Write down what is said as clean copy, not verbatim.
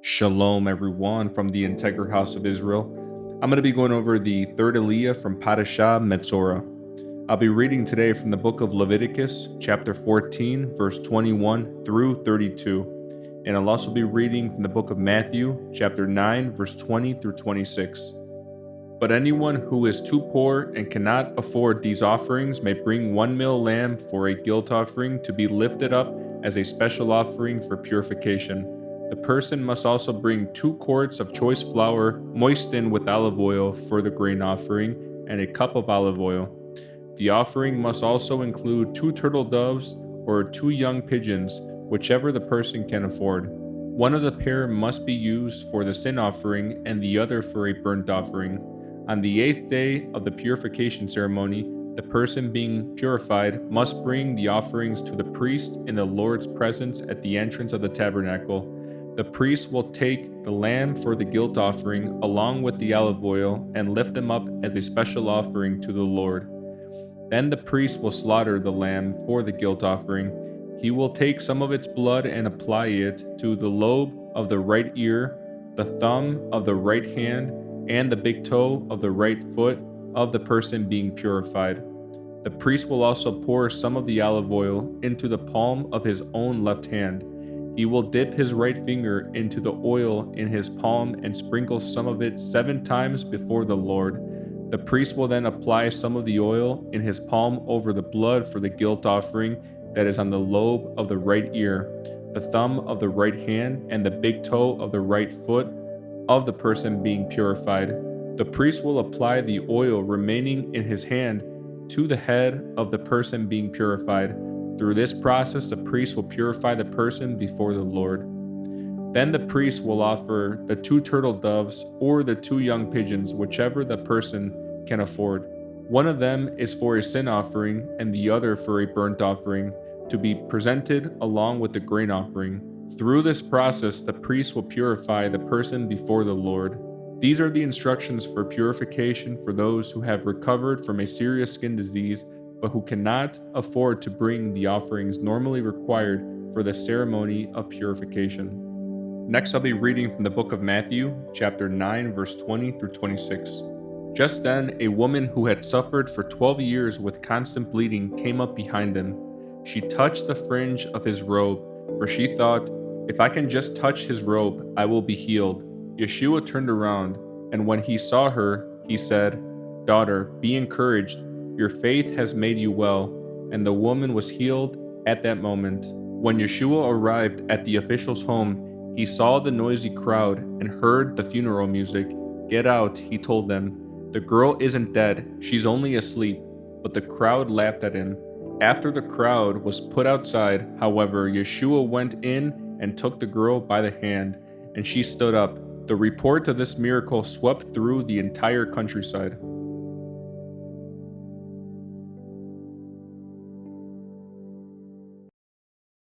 Shalom, everyone, from the Integral House of Israel. I'm going to be going over the third Aliyah from Parashah, Metzora. I'll be reading today from the book of Leviticus, chapter 14, verse 21 through 32. And I'll also be reading from the book of Matthew, chapter 9, verse 20 through 26. But anyone who is too poor and cannot afford these offerings may bring one male lamb for a guilt offering to be lifted up as a special offering for purification. The person must also bring 2 quarts of choice flour moistened with olive oil for the grain offering and a cup of olive oil. The offering must also include 2 turtle doves or 2 young pigeons, whichever the person can afford. One of the pair must be used for the sin offering and the other for a burnt offering. On the 8th day of the purification ceremony, the person being purified must bring the offerings to the priest in the Lord's presence at the entrance of the tabernacle. The priest will take the lamb for the guilt offering along with the olive oil and lift them up as a special offering to the Lord. Then the priest will slaughter the lamb for the guilt offering. He will take some of its blood and apply it to the lobe of the right ear, the thumb of the right hand, and the big toe of the right foot of the person being purified. The priest will also pour some of the olive oil into the palm of his own left hand. He will dip his right finger into the oil in his palm and sprinkle some of it 7 times before the Lord. The priest will then apply some of the oil in his palm over the blood for the guilt offering that is on the lobe of the right ear, the thumb of the right hand, and the big toe of the right foot of the person being purified. The priest will apply the oil remaining in his hand to the head of the person being purified. Through this process, the priest will purify the person before the Lord. Then the priest will offer the 2 turtle doves or the 2 young pigeons, whichever the person can afford. One of them is for a sin offering and the other for a burnt offering, to be presented along with the grain offering. Through this process, the priest will purify the person before the Lord. These are the instructions for purification for those who have recovered from a serious skin disease but who cannot afford to bring the offerings normally required for the ceremony of purification. Next, I'll be reading from the book of Matthew, chapter 9, verse 20 through 26. Just then, a woman who had suffered for 12 years with constant bleeding came up behind him. She touched the fringe of his robe, for she thought, "If I can just touch his robe, I will be healed." Yeshua turned around, and when he saw her, he said, "Daughter, be encouraged. Your faith has made you well," and the woman was healed at that moment. When Yeshua arrived at the official's home, he saw the noisy crowd and heard the funeral music. "Get out," he told them. "The girl isn't dead, she's only asleep." But the crowd laughed at him. After the crowd was put outside, however, Yeshua went in and took the girl by the hand, and she stood up. The report of this miracle swept through the entire countryside.